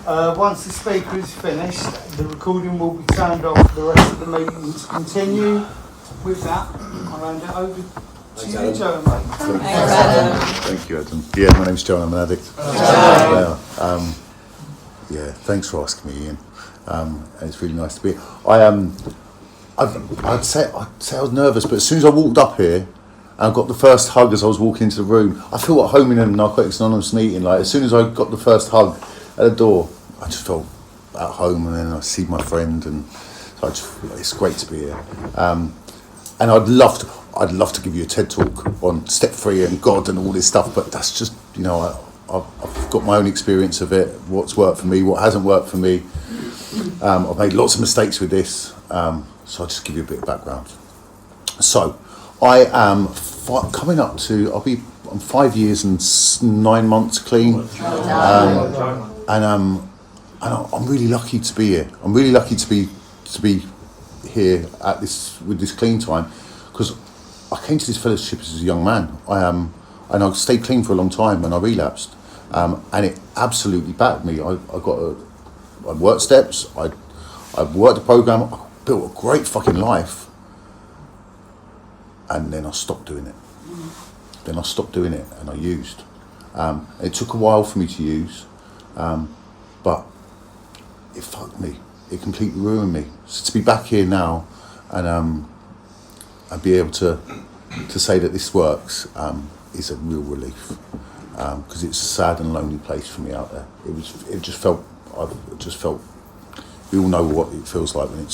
Once the speaker is finished, the recording will be turned off for the rest of the meeting to continue. With that, I'll hand it over to you, Joe, mate. Thank you, Adam. Yeah, my name's John, I'm an addict. Yeah, thanks for asking me, Ian. It's really nice to be here. I'd say I was nervous, but as soon as I walked up here, and I got the first hug as I was walking into the room, I feel at home in a Narcotics Anonymous meeting. Like, as soon as I got the first hug at the door, I just felt at home, and then I see my friend, and so it's great to be here. And I'd love to give you a TED talk on Step 3 and God and all this stuff, but that's just, I've got my own experience of it, what's worked for me, what hasn't worked for me. I've made lots of mistakes with this, so I'll just give you a bit of background. So, I am coming up to, I'm 5 years and 9 months clean, and I'm really lucky to be here. I'm really lucky to be here with this clean time, because I came to this fellowship as a young man. And I stayed clean for a long time, and I relapsed, and it absolutely backed me. I worked steps. I worked the program. I built a great fucking life. And then I stopped doing it. And I used. It took a while for me to use, but it fucked me. It completely ruined me. So to be back here now, and be able to say that this works, is a real relief. Because it's a sad and lonely place for me out there. It just felt. We all know what it feels like when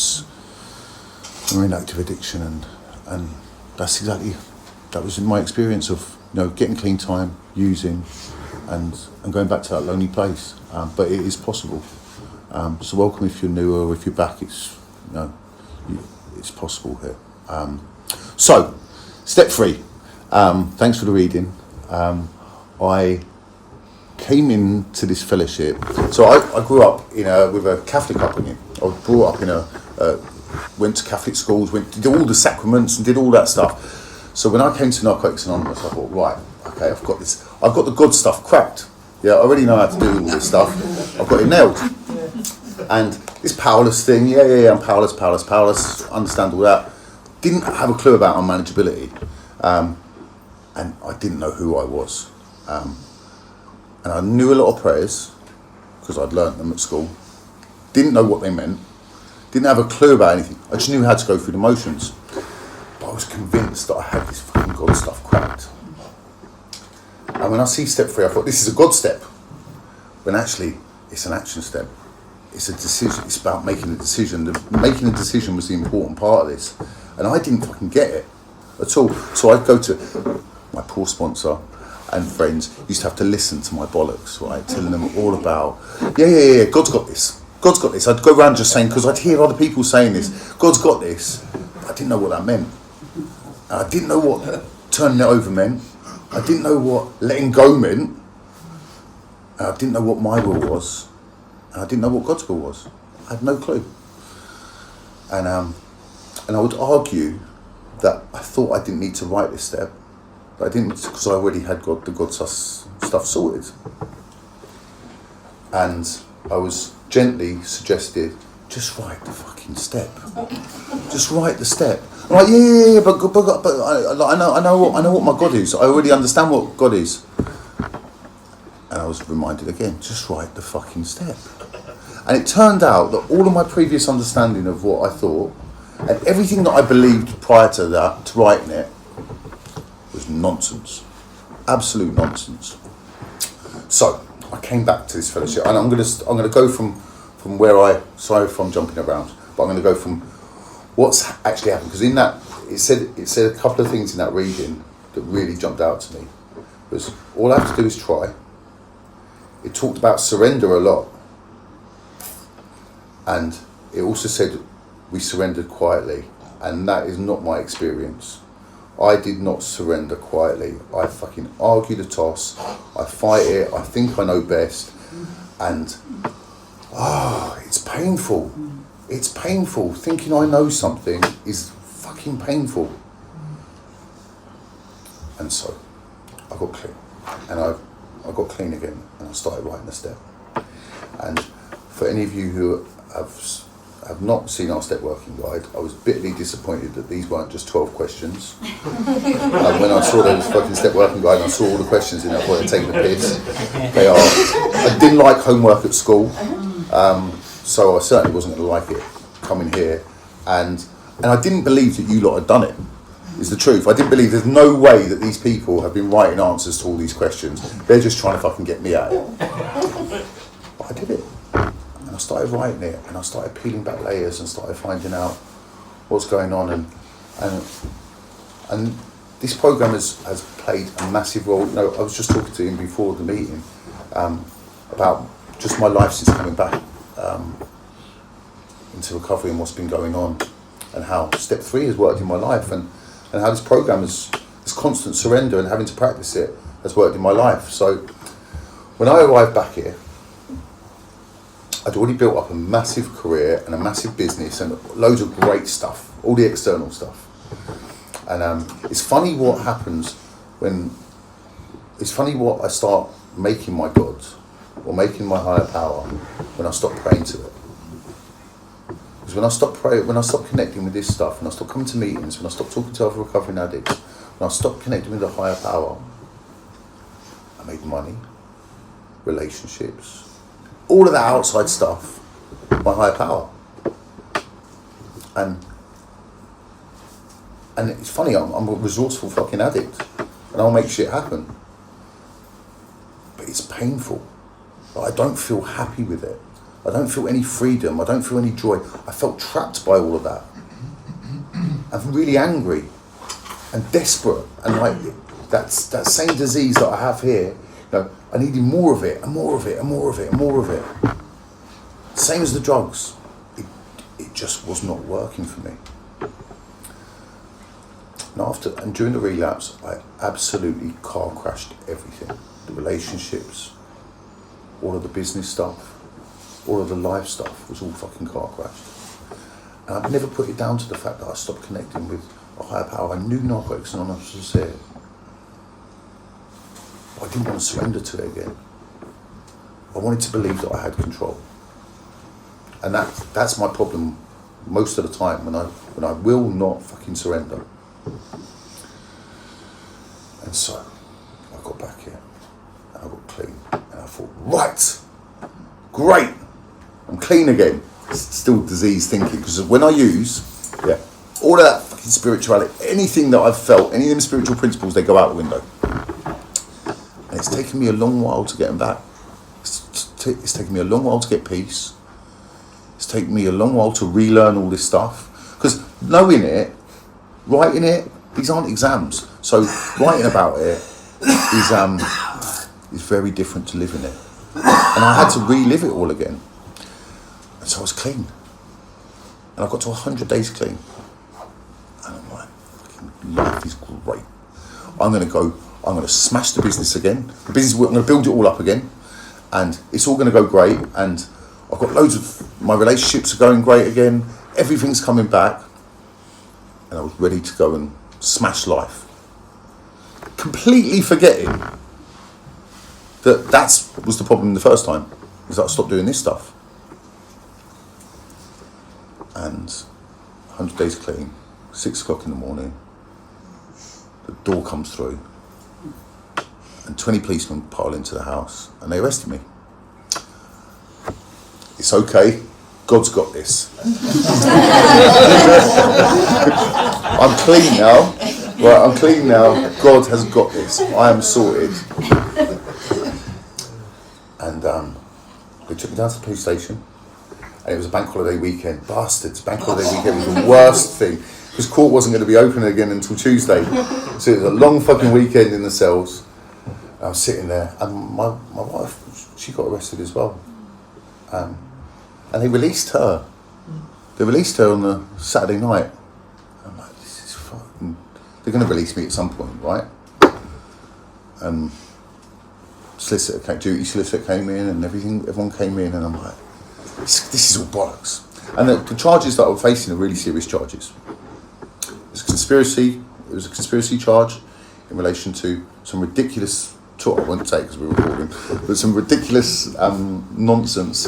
we're in active addiction, and that was in my experience of getting clean time, using, and going back to that lonely place. But it is possible. So welcome if you're new, or if you're back. It's possible here. So Step 3. Thanks for the reading. I came into this fellowship. So I grew up with a Catholic upbringing. I was brought up went to Catholic schools, did all the sacraments and did all that stuff. So when I came to Narcotics Anonymous, I thought, right, okay, I've got this. I've got the God stuff cracked. Yeah, I already know how to do all this stuff. I've got it nailed. And this powerless thing, I'm powerless, understand all that. Didn't have a clue about unmanageability. And I didn't know who I was. And I knew a lot of prayers, because I'd learnt them at school. Didn't know what they meant. Didn't have a clue about anything. I just knew how to go through the motions. But I was convinced that I had this fucking God stuff cracked. And when I see Step 3, I thought, this is a God step. When actually, it's an action step. It's a decision. It's about making a decision. Making a decision was the important part of this. And I didn't fucking get it at all. So I'd go to my poor sponsor and friends, used to have to listen to my bollocks, right? Telling them all about, God's got this. God's got this. I'd go around just saying, because I'd hear other people saying this, God's got this. But I didn't know what that meant. And I didn't know what turning it over meant. I didn't know what letting go meant. And I didn't know what my will was. And I didn't know what God's will was. I had no clue. And I would argue that I thought I didn't need to write this step, but I didn't, because I already had the God stuff sorted. And I was gently suggested, just write the fucking step. Just write the step. I'm like, but I know what my God is. I already understand what God is. And I was reminded again, just write the fucking step. And it turned out that all of my previous understanding of what I thought, and everything that I believed prior to that, to writing it, was nonsense. Absolute nonsense. So I came back to this fellowship, and I'm gonna go from where sorry if I'm jumping around, but I'm gonna go from what's actually happened, because in that it said a couple of things in that reading that really jumped out to me. It was, all I have to do is try. It talked about surrender a lot, and it also said we surrendered quietly, and that is not my experience. I did not surrender quietly. I fucking argue the toss. I fight it. I think I know best, and it's painful. It's painful. Thinking I know something is fucking painful. And so I got clean, and I got clean again, and I started writing the step. And for any of you who have not seen our step working guide, I was bitterly disappointed that these weren't just 12 questions. When I saw the fucking step working guide and I saw all the questions in it, I thought they'd taken the piss. They are. I didn't like homework at school, so I certainly wasn't going to like it coming here. And I didn't believe that you lot had done it, is the truth. I didn't believe, there's no way that these people have been writing answers to all these questions. They're just trying to fucking get me at it. But I did it. And I started writing it, and I started peeling back layers and started finding out what's going on. And this programme has played a massive role. No, I was just talking to him before the meeting about just my life since coming back into recovery and what's been going on, and how step 3 has worked in my life, and how this programme is this constant surrender and having to practice it has worked in my life. So when I arrived back here, I'd already built up a massive career and a massive business and loads of great stuff, all the external stuff. And it's funny what happens it's funny what I start making my God or making my higher power when I stop praying to it. Because when I stop praying, when I stop connecting with this stuff, when I stop coming to meetings, when I stop talking to other recovering addicts, when I stop connecting with the higher power, I make money, relationships, all of that outside stuff, my higher power. And it's funny, I'm a resourceful fucking addict, and I'll make shit happen. But it's painful. I don't feel happy with it. I don't feel any freedom. I don't feel any joy. I felt trapped by all of that. I'm really angry and desperate, and like that same disease that I have here. You know, I needed more of it and more of it and more of it and more of it. Same as the drugs. It just was not working for me. And during the relapse, I absolutely car crashed everything. The relationships, all of the business stuff, all of the life stuff was all fucking car crashed. And I've never put it down to the fact that I stopped connecting with a higher power. I knew Narcotics Anonymous was here. But I didn't want to surrender to it again. I wanted to believe that I had control. And that's my problem most of the time, when I will not fucking surrender. And so I got back here and I got clean, and I thought, right, great, I'm clean again. It's still disease thinking, because when I use all of that fucking spirituality, anything that I've felt, any of them spiritual principles, they go out the window. And it's taken me a long while to get them back. It's taken me a long while to get peace. It's taken me a long while to relearn all this stuff, because knowing it, writing it, these aren't exams. So writing about it is very different to living it. And I had to relive it all again. And so I was clean. And I got to 100 days clean. And I'm like, life is great. I'm going to smash the business again. I'm going to build it all up again. And it's all going to go great. And I've got loads of, my relationships are going great again. Everything's coming back. And I was ready to go and smash life. Completely forgetting that was the problem the first time, is that I stopped doing this stuff. And 100 days clean, 6 o'clock in the morning, the door comes through, and 20 policemen pile into the house, and they arrested me. It's okay, God's got this. I'm clean now. Right, I'm clean now. God has got this. I am sorted. And they took me down to the police station, and it was a bank holiday weekend. Bastards, bank holiday weekend was the worst thing, because court wasn't going to be open again until Tuesday. So it was a long fucking weekend in the cells. And I was sitting there, and my wife, she got arrested as well. And they released her. They released her on the Saturday night. I'm like, this is fucking... They're going to release me at some point, right? Duty solicitor came in and everyone came in, and I'm like, this is all bollocks. And the charges that I'm facing are really serious charges. It was a conspiracy charge in relation to some ridiculous, I won't say because we're recording, but some ridiculous nonsense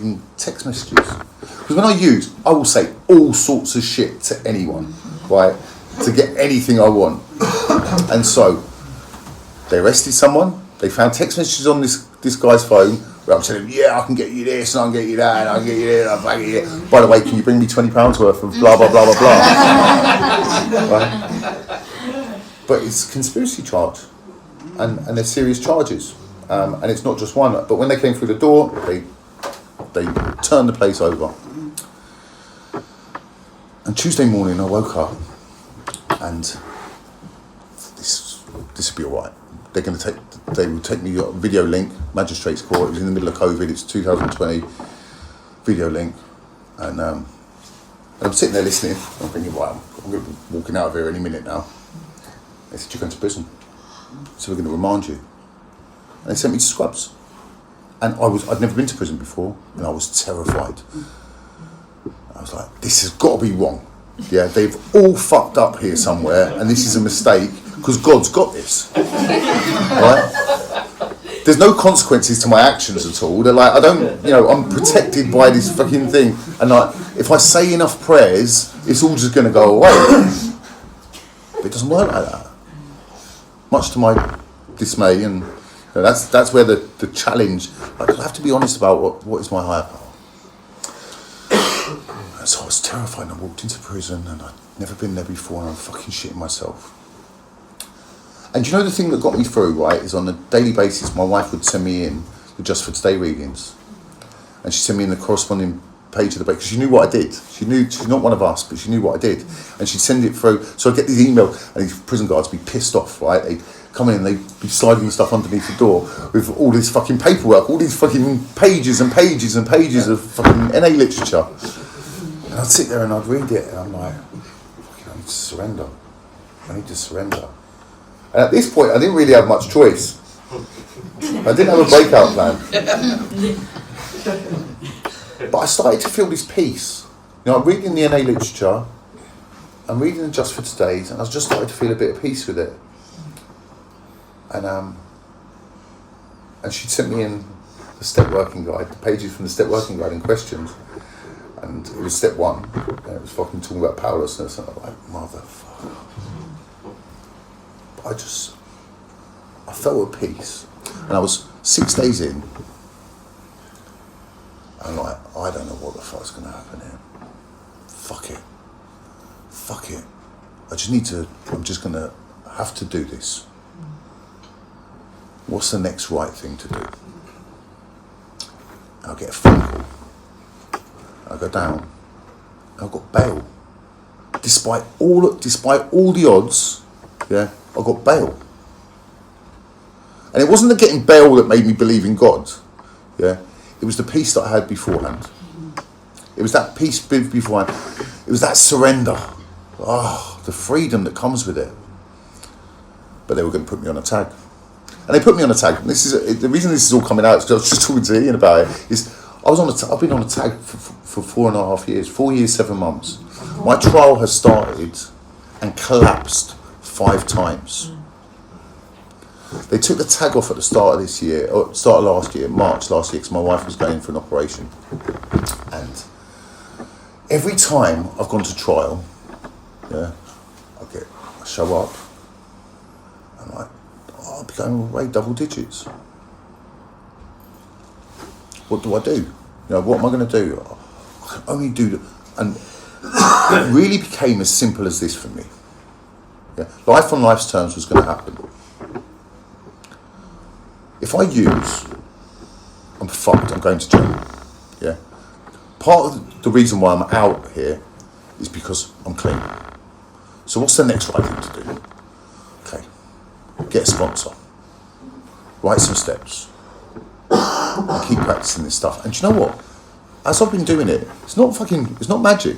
in text messages. Because when I will say all sorts of shit to anyone, right, to get anything I want. And so, they arrested someone, they found text messages on this guy's phone, where I'm telling him, yeah, I can get you this, and I can get you that, and I can get you this, and I can get you that. By the way, can you bring me £20 worth of blah, blah, blah, blah, blah. Right? But it's a conspiracy charge, and they're serious charges. And it's not just one. But when they came through the door, they turned the place over. And Tuesday morning, I woke up, and this will be all right. They will take me a video link, Magistrates Court. It was in the middle of COVID. It's 2020. Video link, and I'm sitting there listening. I'm thinking, right, I'm going to be walking out of here any minute now. They said, you're going to prison, so we're going to remand you. And they sent me to Scrubs. And I'd never been to prison before, and I was terrified. I was like, this has got to be wrong. Yeah, they've all fucked up here somewhere, and this is a mistake, because God's got this. Right? There's no consequences to my actions at all. They're like, I'm protected by this fucking thing. And like, if I say enough prayers, it's all just going to go away. But it doesn't work like that. Much to my dismay, and that's where the challenge. I have to be honest about what is my higher power. And so I was terrified, and I walked into prison, and I'd never been there before, and I'm fucking shitting myself. And you know the thing that got me through, right, is on a daily basis, my wife would send me in the Just for Today readings, and she'd send me in the corresponding page of the book, because she knew what I did. She knew she's not one of us, but she knew what I did, and she'd send it through. So I'd get these emails, and these prison guards would be pissed off, right? They'd come in and they'd be sliding stuff underneath the door with all this fucking paperwork, all these fucking pages and pages and pages of fucking NA literature. And I'd sit there and I'd read it, and I'm like, I need to surrender. I need to surrender. And at this point, I didn't really have much choice. I didn't have a breakout plan. But I started to feel this peace. I'm reading the NA literature, I'm reading the Just for Today's, and I just started to feel a bit of peace with it. And she'd sent me in the step working guide, the pages from the step working guide in questions. And it was step 1, and it was fucking talking about powerlessness, and I'm like, motherfucker. But I felt at peace. And I was 6 days in, and like, I don't know what the fuck's going to happen here. Fuck it. I'm just going to have to do this. What's the next right thing to do? I'll get a phone call. I'll go down. I've got bail. Despite all the odds, yeah, I got bail. And it wasn't the getting bail that made me believe in God, yeah. It was the peace that I had beforehand. It was that peace beforehand. It was that surrender. The freedom that comes with it. But they were going to put me on a tag. And they put me on a tag. And the reason this is all coming out is because I was just talking to Ian about it. Is I've been on a tag for 4.5 years, 4 years, 7 months. My trial has started and collapsed 5 times. They took the tag off at the start of this year, or start of last year, March last year, because my wife was going in for an operation. And every time I've gone to trial, yeah, I show up, I'm like, I'll be going away double digits. What do I do? What am I going to do? I can only do and it really became as simple as this for me. Yeah, life on life's terms was going to happen. If I use, I'm fucked, I'm going to jail. Yeah. Part of the reason why I'm out here is because I'm clean. So what's the next right thing to do? Okay. Get a sponsor. Write some steps. And keep practicing this stuff. And do you know what? As I've been doing it, it's not magic.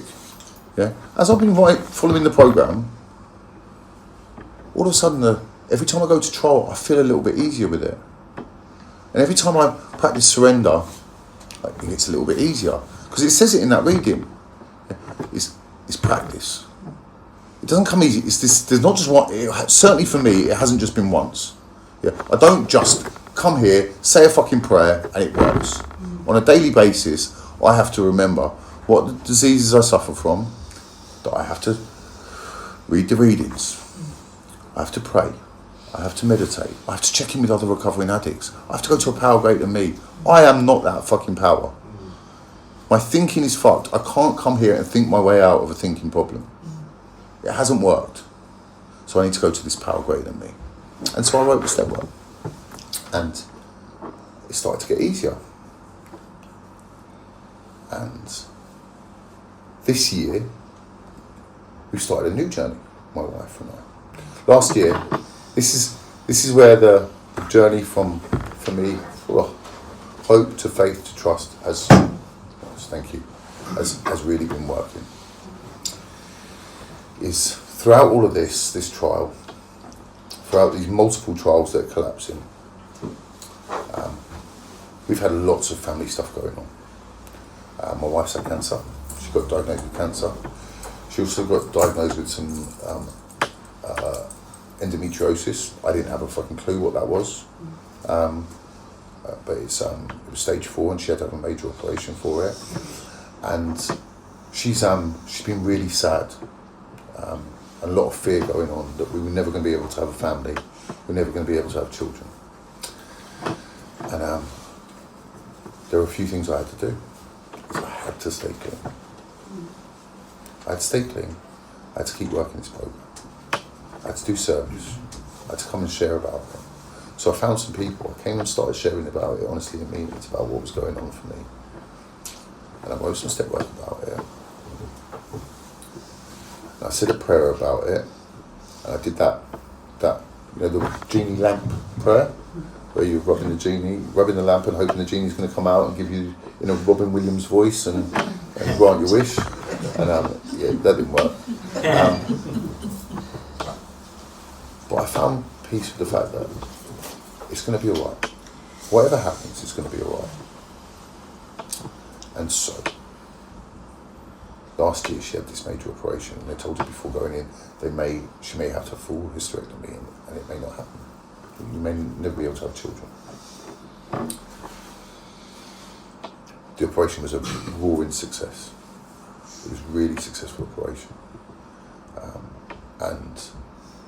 Yeah. As I've been following the program, all of a sudden, every time I go to trial, I feel a little bit easier with it. And every time I practice surrender, it gets a little bit easier. Because it says it in that reading. It's practice. It doesn't come easy. There's not just one. Certainly for me, it hasn't just been once. Yeah, I don't just come here, say a fucking prayer, and it works. On a daily basis, I have to remember what the diseases I suffer from, that I have to read the readings, I have to pray, I have to meditate, I have to check in with other recovering addicts, I have to go to a power greater than me. I am not that fucking power. My thinking is fucked. I can't come here and think my way out of a thinking problem. It hasn't worked. So I need to go to this power greater than me. And so I wrote the step work. And it started to get easier. And this year, we started a new journey, my wife and I. Last year, this is where the journey for me, hope to faith to trust has really been working. Is throughout all of this trial, throughout these multiple trials that are collapsing, we've had lots of family stuff going on. My wife's had cancer. She got diagnosed with cancer. She also got diagnosed with some endometriosis. I didn't have a fucking clue what that was. But it was stage 4 and she had to have a major operation for it. And she's been really sad. A lot of fear going on that we were never going to be able to have a family. We're never going to be able to have children. And there were a few things I had to do. So I had to stay clean. I had to stay clean. I had to keep working this program. I had to do service. I had to come and share about it. So I found some people. I came and started sharing about it, honestly, in meetings about what was going on for me. And I wrote some step work about it. And I said a prayer about it. And I did that the genie lamp prayer, where you're rubbing the lamp and hoping the genie's going to come out and give you, Robin Williams' voice and grant your wish. And that didn't work. But I found peace with the fact that it's going to be alright. Whatever happens, it's going to be alright. And so, last year she had this major operation, and they told her before going in, she may have to have full hysterectomy, and it may not happen. You may never be able to have children. The operation was a roaring success. It was a really successful operation, and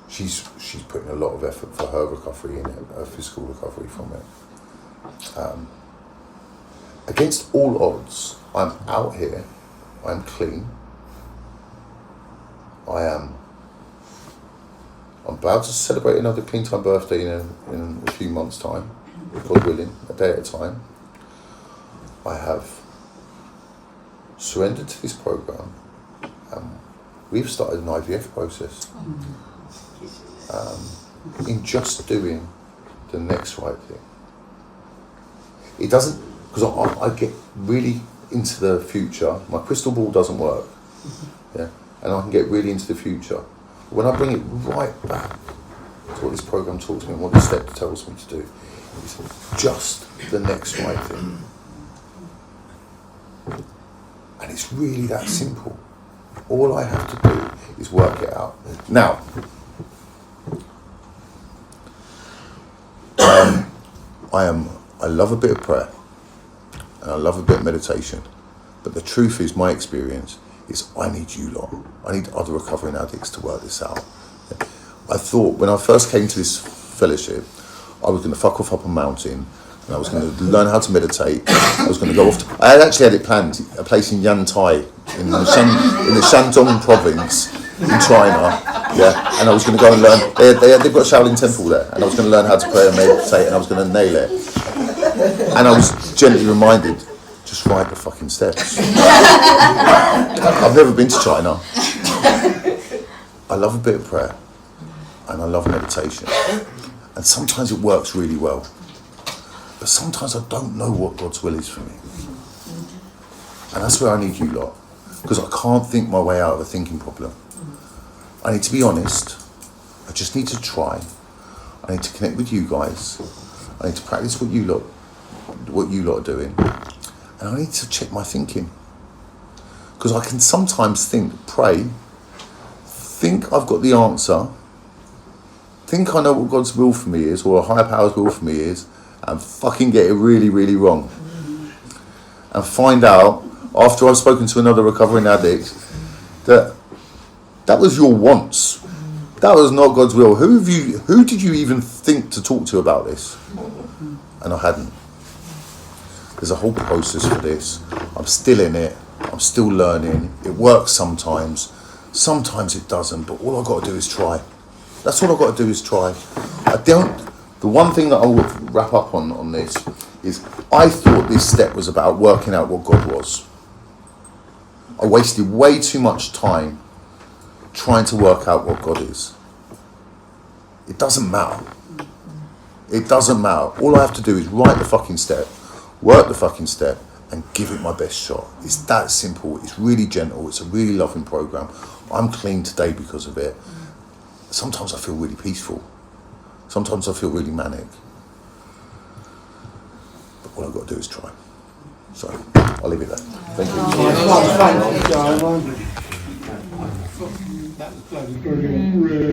she's putting a lot of effort for her recovery in it, her physical recovery from it. Against all odds, I'm out here, I'm clean, I'm about to celebrate another Clean Time birthday in a few months' time, God willing, a day at a time. I have surrendered to this program. We've started an IVF process. In just doing the next right thing. It doesn't, because I get really into the future. My crystal ball doesn't work, and I can get really into the future. When I bring it right back to what this program talks to me and what the step tells me to do, it's just the next right thing. And it's really that simple. All I have to do is work it out. Now, I love a bit of prayer and I love a bit of meditation, but the truth is, my experience is, I need you lot. I need other recovering addicts to work this out. I thought when I first came to this fellowship, I was going to fuck off up a mountain and I was going to learn how to meditate. I was going to go off to, I actually had it planned, a place in Yantai in the Shandong province in China, and I was going to go and learn. They've got a Shaolin temple there, and I was going to learn how to pray and meditate, and I was going to nail it. And I was gently reminded, just write the fucking steps. I've never been to China. I love a bit of prayer, and I love meditation, and sometimes it works really well. But sometimes I don't know what God's will is for me, and that's where I need you lot, because I can't think my way out of a thinking problem. I need to be honest. I just need to try. I need to connect with you guys. I need to practice what you lot are doing, and I need to check my thinking, because I can sometimes pray, think I've got the answer, think I know what God's will for me is, or a higher power's will for me is, and fucking get it really, really wrong. and find out, after I've spoken to another recovering addict, that was your wants. That was not God's will. Who did you even think to talk to about this? And I hadn't. There's a whole process for this. I'm still in it. I'm still learning. It works sometimes. Sometimes it doesn't, but all I've got to do is try. That's all I've got to do is try. The one thing that I'll wrap up on this is I thought this step was about working out what God was. I wasted way too much time trying to work out what God is. It doesn't matter. It doesn't matter. All I have to do is write the fucking step, work the fucking step, and give it my best shot. It's that simple. It's really gentle. It's a really loving program. I'm clean today because of it. Sometimes I feel really peaceful. Sometimes I feel really manic. But all I've got to do is try. So I'll leave it there. Thank you. Thank you, John. That was bloody brilliant.